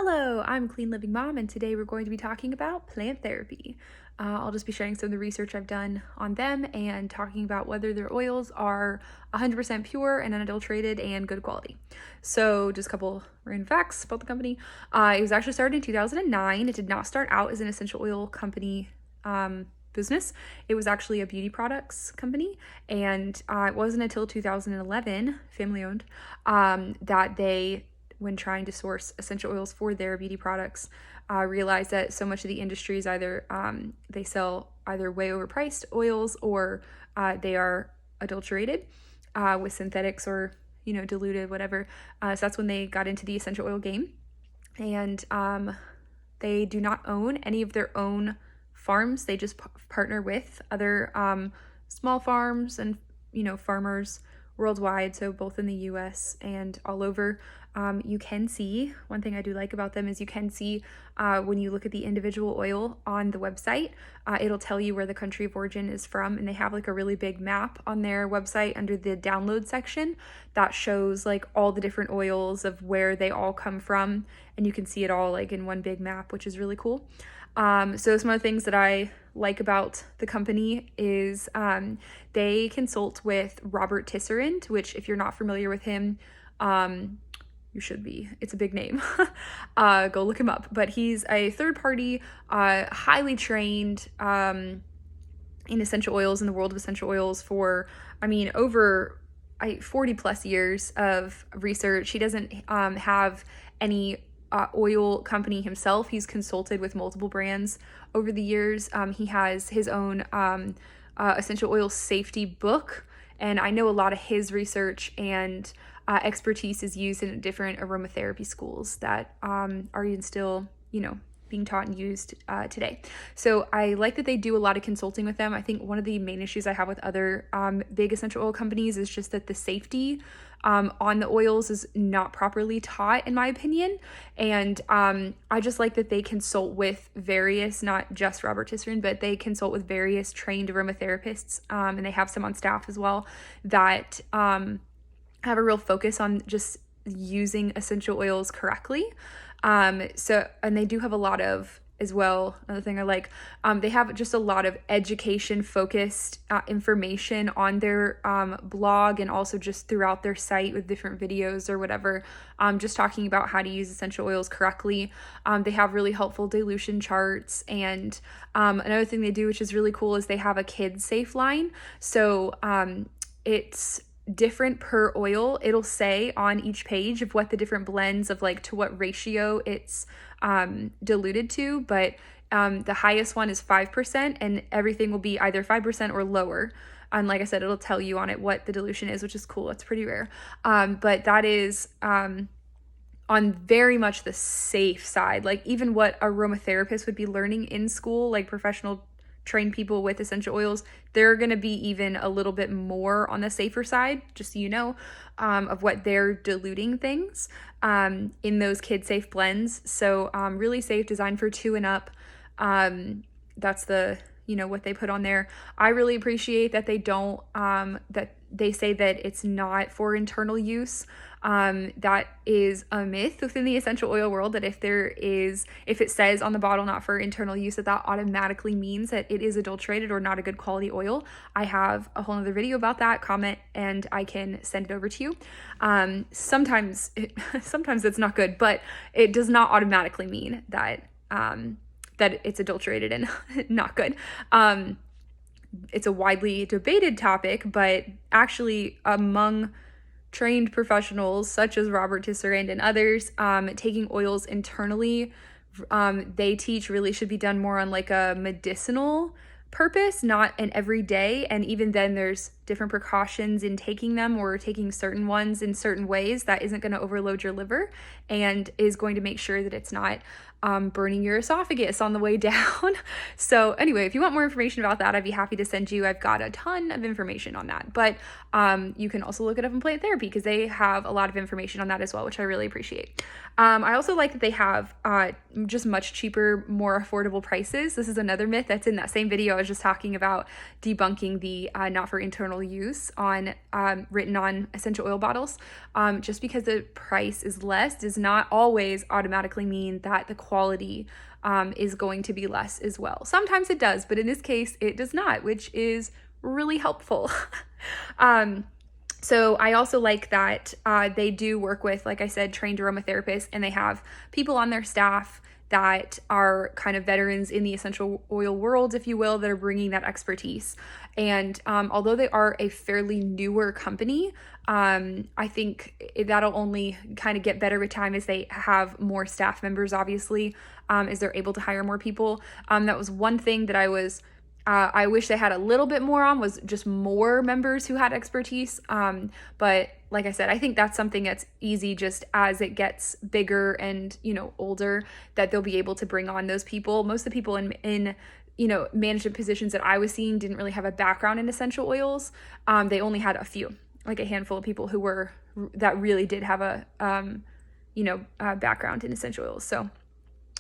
Hello, I'm Clean Living Mom, and today we're going to be talking about plant therapy. I'll just be sharing some of the research I've done on them and talking about whether their oils are 100% pure and unadulterated and good quality. So, just a couple random facts about the company. It was actually started in 2009. It did not start out as an essential oil company business. It was actually a beauty products company, and it wasn't until 2011, family owned, that they, when trying to source essential oils for their beauty products, realize that so much of the industry is either they sell either way overpriced oils or they are adulterated with synthetics or diluted, whatever. So that's when they got into the essential oil game, and they do not own any of their own farms. They just partner with other small farms and farmers worldwide, so both in the US and all over. You can see, one thing I do like about them is you can see when you look at the individual oil on the website, it'll tell you where the country of origin is from, and they have like a really big map on their website under the download section that shows like all the different oils of where they all come from, and you can see it all like in one big map, which is really cool. So some of the things that I like about the company is they consult with Robert Tisserand, which if you're not familiar with him, you should be. It's a big name. Go look him up. But he's a third party, highly trained in essential oils, in the world of essential oils for, over 40 plus years of research. He doesn't have any oil company himself. He's consulted with multiple brands over the years. He has his own essential oil safety book, and I know a lot of his research and expertise is used in different aromatherapy schools that are even still, being taught and used today. So I like that they do a lot of consulting with them. I think one of the main issues I have with other big essential oil companies is just that the safety on the oils is not properly taught, in my opinion. And I just like that they consult with various, not just Robert Tisserand, but they consult with various trained aromatherapists, and they have some on staff as well that have a real focus on just using essential oils correctly. And they do have a lot of, as well, another thing I like, they have just a lot of education focused information on their blog, and also just throughout their site with different videos or whatever, just talking about how to use essential oils correctly. They have really helpful dilution charts, and another thing they do, which is really cool, is they have a kid safe line. So it's different per oil. It'll say on each page of what the different blends of, like, to what ratio it's diluted to, but the highest one is 5%, and everything will be either 5% or lower. And like I said, it'll tell you on it what the dilution is, which is cool. It's pretty rare. But that is on very much the safe side. Like, even what aromatherapist would be learning in school, like professional trained people with essential oils, they're going to be even a little bit more on the safer side, just so you know, of what they're diluting things in those kid safe blends. So really safe, designed for 2 and up. That's the what they put on there. I really appreciate that they don't that they say that it's not for internal use. That is a myth within the essential oil world, that if it says on the bottle not for internal use, that automatically means that it is adulterated or not a good quality oil. I have a whole other video about that. Comment and I can send it over to you. Sometimes it's not good, but it does not automatically mean that that it's adulterated and not good. It's a widely debated topic, but actually among trained professionals such as Robert Tisserand and others, taking oils internally, they teach really should be done more on like a medicinal purpose, not an everyday. And even then, there's different precautions in taking them, or taking certain ones in certain ways that isn't going to overload your liver and is going to make sure that it's not burning your esophagus on the way down. So anyway, if you want more information about that, I'd be happy to send you. I've got a ton of information on that, but you can also look it up in Plant Therapy, because they have a lot of information on that as well, which I really appreciate. I also like that they have just much cheaper, more affordable prices. This is another myth that's in that same video I was just talking about debunking the not for internal use on written on essential oil bottles. Just because the price is less does not always automatically mean that the quality is going to be less as well. Sometimes it does, but in this case, it does not, which is really helpful. So I also like that they do work with, like I said, trained aromatherapists, and they have people on their staff that are kind of veterans in the essential oil world, if you will, that are bringing that expertise. And although they are a fairly newer company, I think that'll only kind of get better with time as they have more staff members, obviously, as they're able to hire more people. That was one thing that I wish they had a little bit more on, was just more members who had expertise. But like I said, I think that's something that's easy just as it gets bigger and, older, that they'll be able to bring on those people. Most of the people in management positions that I was seeing didn't really have a background in essential oils. They only had a few, like a handful of people that really did have a background in essential oils. So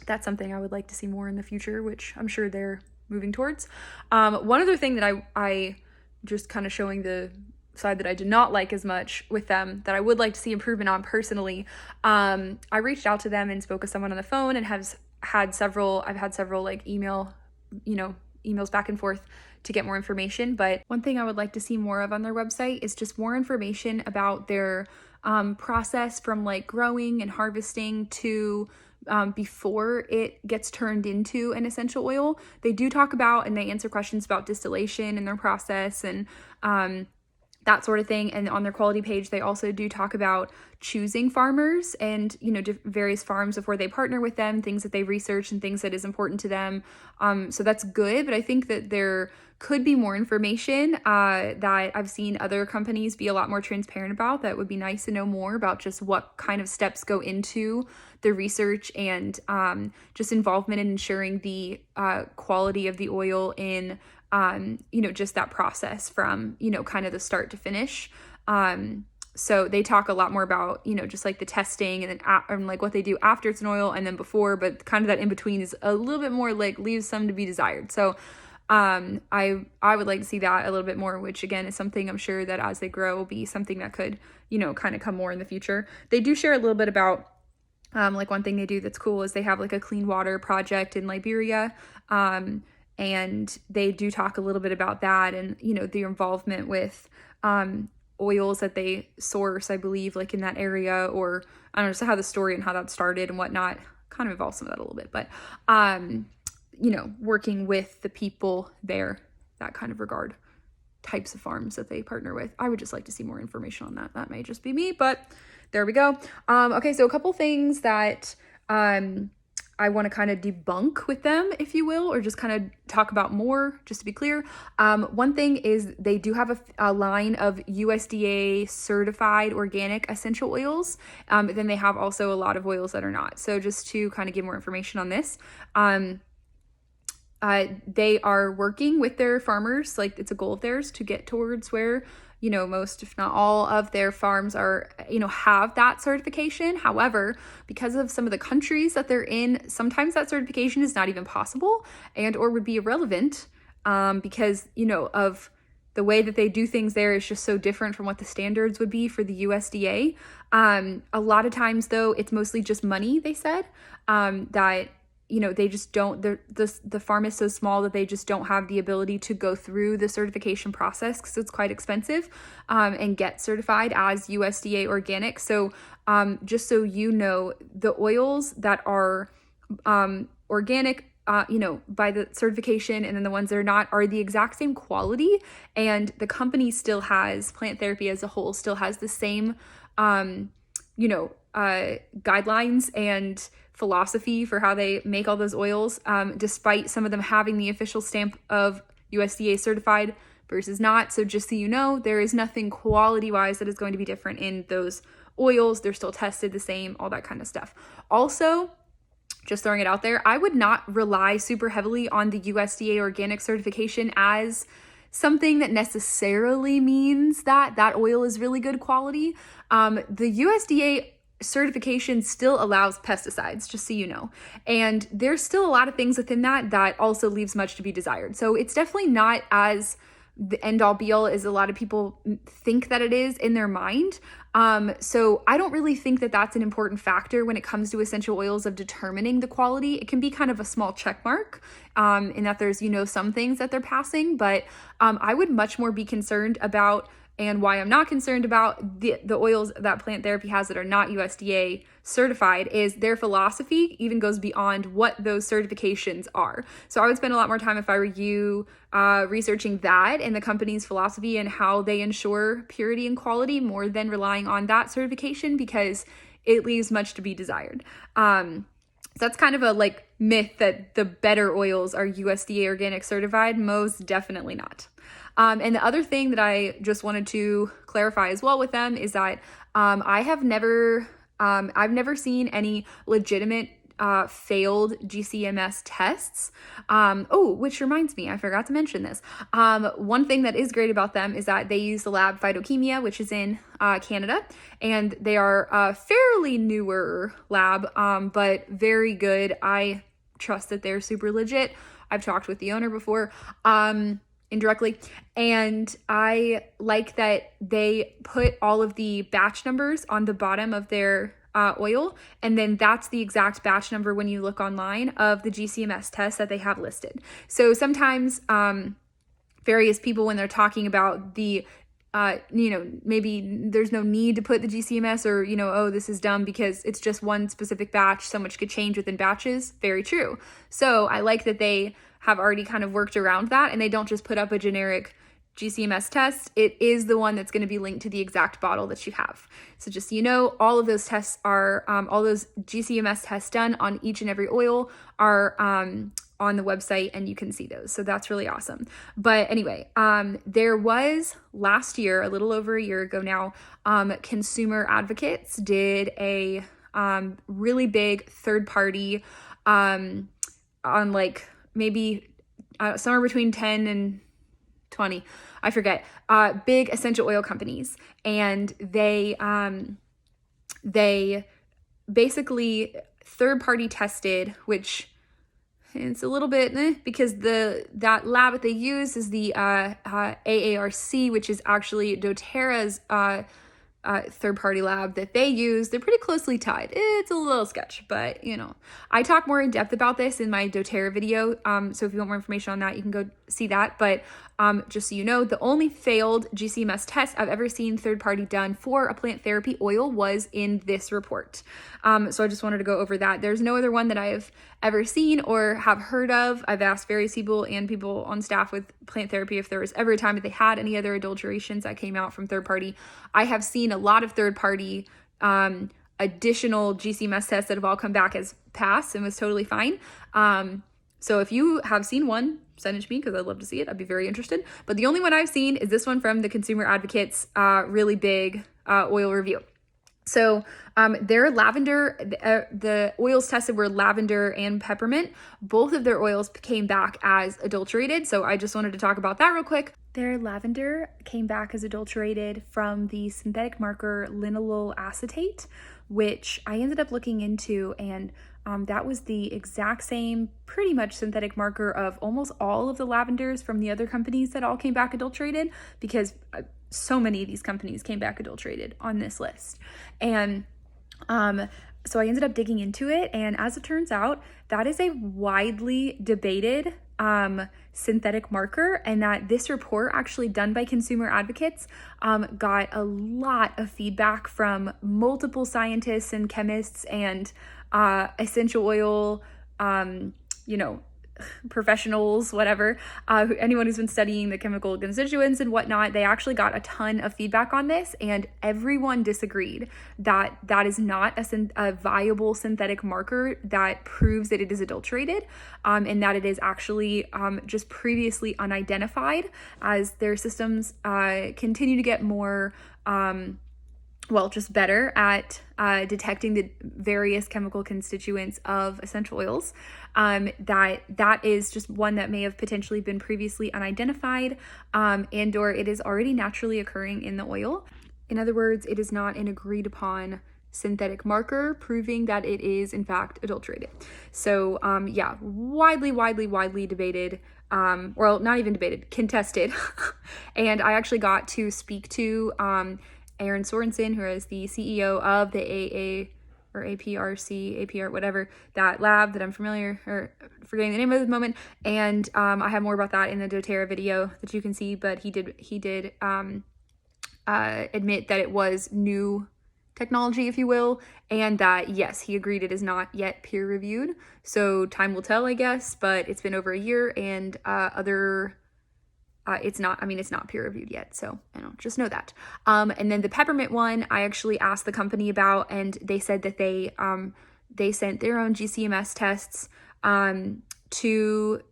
that's something I would like to see more in the future, which I'm sure they're moving towards. One other thing that I just kind of showing the side that I did not like as much with them, that I would like to see improvement on personally. I reached out to them and spoke with someone on the phone, and I've had several like emails back and forth to get more information. But one thing I would like to see more of on their website is just more information about their process from like growing and harvesting to before it gets turned into an essential oil. They do talk about, and they answer questions about distillation and their process and that sort of thing. And on their quality page, they also do talk about choosing farmers and, various farms before they partner with them, things that they research and things that is important to them. So that's good. But I think that there could be more information that I've seen other companies be a lot more transparent about. That would be nice to know more about just what kind of steps go into the research and just involvement in ensuring the quality of the oil in just that process from, kind of the start to finish. So they talk a lot more about, just like the testing and then and like what they do after it's an oil and then before, but kind of that in between is a little bit more like leaves some to be desired. So I would like to see that a little bit more, which again is something I'm sure that as they grow will be something that could, kind of come more in the future. They do share a little bit about like one thing they do that's cool is they have like a clean water project in Liberia. And they do talk a little bit about that and, the involvement with oils that they source, I believe, like in that area, or I don't know, just how the story and how that started and whatnot kind of involves some of that a little bit. But, working with the people there, that kind of regard, types of farms that they partner with. I would just like to see more information on that. That may just be me, but there we go. Okay, so a couple things that I want to kind of debunk with them, if you will, or just kind of talk about more, just to be clear. One thing is they do have a line of USDA certified organic essential oils. Then they have also a lot of oils that are not. So just to kind of give more information on this, they are working with their farmers, like it's a goal of theirs to get towards where most, if not all of their farms are, have that certification. However, because of some of the countries that they're in, sometimes that certification is not even possible and or would be irrelevant because, of the way that they do things there is just so different from what the standards would be for the USDA. A lot of times, though, it's mostly just money, they said, that they just don't, the farm is so small that they just don't have the ability to go through the certification process because it's quite expensive and get certified as USDA organic. So just so the oils that are organic, by the certification and then the ones that are not are the exact same quality. And the company still has, Plant Therapy as a whole still has the same, guidelines and philosophy for how they make all those oils, despite some of them having the official stamp of USDA certified versus not. So just so there is nothing quality-wise that is going to be different in those oils. They're still tested the same, all that kind of stuff. Also, just throwing it out there, I would not rely super heavily on the USDA organic certification as something that necessarily means that oil is really good quality. The USDA certification still allows pesticides, just so you know. And there's still a lot of things within that also leaves much to be desired. So it's definitely not as the end all be all as a lot of people think that it is in their mind. So I don't really think that that's an important factor when it comes to essential oils of determining the quality. It can be kind of a small check mark in that there's, some things that they're passing, but I would much more be concerned about, and why I'm not concerned about the oils that Plant Therapy has that are not USDA certified is their philosophy even goes beyond what those certifications are. So I would spend a lot more time, if I were you, researching that and the company's philosophy and how they ensure purity and quality more than relying on that certification, because it leaves much to be desired. That's kind of a myth that the better oils are USDA organic certified. Most definitely not. And the other thing that I just wanted to clarify as well with them is that I've never seen any legitimate failed GCMS tests. Which reminds me, I forgot to mention this. One thing that is great about them is that they use the lab Phytochemia, which is in Canada, and they are a fairly newer lab, but very good. I trust that they're super legit. I've talked with the owner before. Indirectly, and I like that they put all of the batch numbers on the bottom of their oil, and then that's the exact batch number when you look online of the GCMS test that they have listed. So sometimes various people, when they're talking about the maybe there's no need to put the GCMS, or, oh, this is dumb because it's just one specific batch, so much could change within batches. Very true. So I like that they have already kind of worked around that, and they don't just put up a generic GCMS test. It is the one that's going to be linked to the exact bottle that you have. So just all of those tests are, all those GCMS tests done on each and every oil are on the website, and you can see those. So that's really awesome. But anyway, there was last year, a little over a year ago now, consumer advocates did a really big third party on maybe somewhere between 10 and 20, I forget, big essential oil companies. And they basically third party tested, which it's a little bit because that lab that they use is the AARC, which is actually doTERRA's third-party lab that they use. They're pretty closely tied. It's a little sketch, but I talk more in depth about this in my doTERRA video. So if you want more information on that, you can go see that. But just so you know, the only failed GCMS test I've ever seen third-party done for a plant therapy oil was in this report. So I just wanted to go over that. There's no other one that I've ever seen or have heard of. I've asked various people and people on staff with plant therapy if there was ever a time that they had any other adulterations that came out from third-party. I have seen a lot of third-party additional GCMS tests that have all come back as pass and was totally fine. So if you have seen one, send it to me because I'd love to see it. I'd be very interested. But the only one I've seen is this one from the Consumer Advocates really big oil review. So their lavender, the oils tested were lavender and peppermint. Both of their oils came back as adulterated. So I just wanted to talk about that real quick. Their lavender came back as adulterated from the synthetic marker linalool acetate, which I ended up looking into, and that was the exact same pretty much synthetic marker of almost all of the lavenders from the other companies that all came back adulterated, because so many of these companies came back adulterated on this list. And so I ended up digging into it, and as it turns out, that is a widely debated synthetic marker, and that this report, actually done by consumer advocates, got a lot of feedback from multiple scientists and chemists and essential oil professionals, whatever, anyone who's been studying the chemical constituents and whatnot. They actually got a ton of feedback on this, and everyone disagreed that that is not a viable synthetic marker that proves that it is adulterated, and that it is actually just previously unidentified as their systems continue to get more just better at detecting the various chemical constituents of essential oils. That is just one that may have potentially been previously unidentified, and or it is already naturally occurring in the oil. In other words, it is not an agreed upon synthetic marker, proving that it is in fact adulterated. So yeah, widely debated, well, not even debated, contested. And I actually got to speak to Aaron Sorensen, who is the CEO of the AA or APR, whatever, that lab that I'm forgetting the name of at the moment. And I have more about that in the doTERRA video that you can see, but he did admit that it was new technology, if you will, and that, yes, he agreed it is not yet peer reviewed. So time will tell, I guess, but it's been over a year, and it's not peer reviewed yet. So just know that. And then the peppermint one, I actually asked the company about, and they said that they sent their own GCMS tests to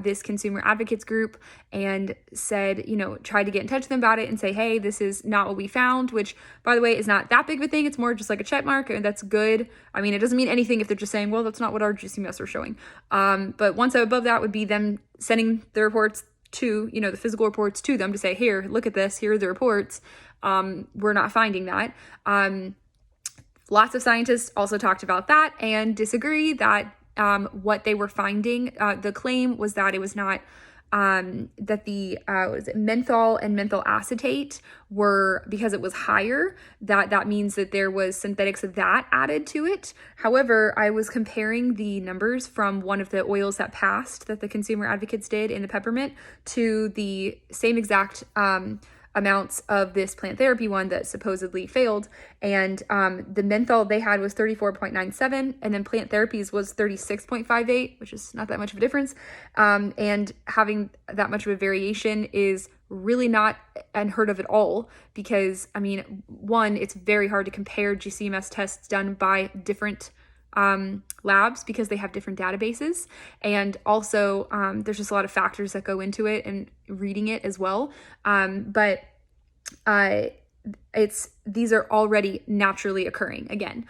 this consumer advocates group, and said, tried to get in touch with them about it and say, hey, this is not what we found, which, by the way, is not that big of a thing. It's more just like a check mark, and that's good. I mean, it doesn't mean anything if they're just saying, well, that's not what our GCMS are showing. But one step above that would be them sending the reports to, the physical reports to them to say, here, look at this, here are the reports. We're not finding that. Lots of scientists also talked about that and disagree that what they were finding, the claim was that it was not, that the menthol and menthol acetate were, because it was higher, that means that there was synthetics of that added to it. However, I was comparing the numbers from one of the oils that passed, that the consumer advocates did in the peppermint, to the same exact amounts of this plant therapy one that supposedly failed. And the menthol they had was 34.97, and then plant therapies was 36.58, which is not that much of a difference. And having that much of a variation is really not unheard of at all, because, one, it's very hard to compare GCMS tests done by different labs because they have different databases. And also, there's just a lot of factors that go into it and reading it as well. But these are already naturally occurring. Again,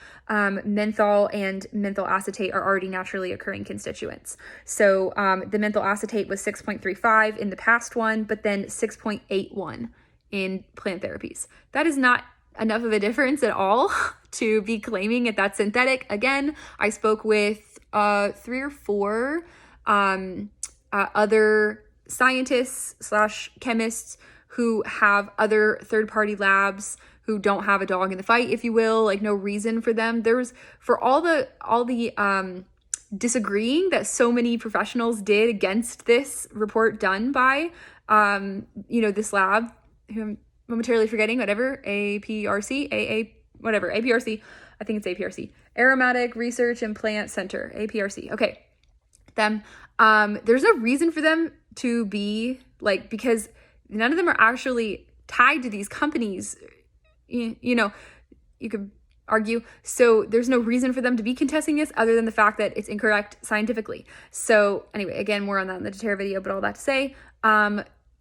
menthol and menthol acetate are already naturally occurring constituents. So the menthol acetate was 6.35 in the past one, but then 6.81 in plant therapies. That is not enough of a difference at all to be claiming that that's synthetic. Again, I spoke with 3 or 4 other scientists / chemists who have other third-party labs who don't have a dog in the fight, if you will, like no reason for them. For all the disagreeing that so many professionals did against this report done by this lab, who I'm momentarily forgetting, whatever, APRC, APRC, I think it's APRC, Aromatic Research and Plant Center, APRC, okay, them, there's no reason for them to be, because none of them are actually tied to these companies, you could argue. So there's no reason for them to be contesting this other than the fact that it's incorrect scientifically. So anyway, again, more on that in the doTERRA video, but all that to say,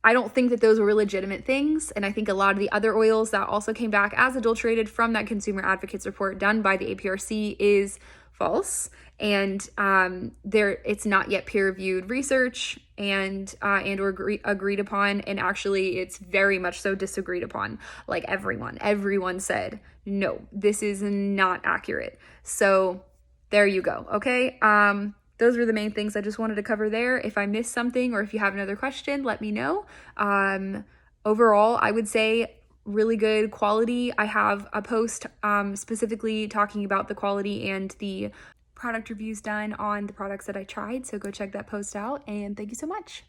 I don't think that those were legitimate things. And I think a lot of the other oils that also came back as adulterated from that consumer advocates report done by the APRC is false. And it's not yet peer-reviewed research and or agreed upon. And actually, it's very much so disagreed upon. Like everyone said, no, this is not accurate. So there you go. Okay. Those were the main things I just wanted to cover there. If I missed something or if you have another question, let me know. Overall, I would say really good quality. I have a post specifically talking about the quality and the product reviews done on the products that I tried. So go check that post out, and thank you so much.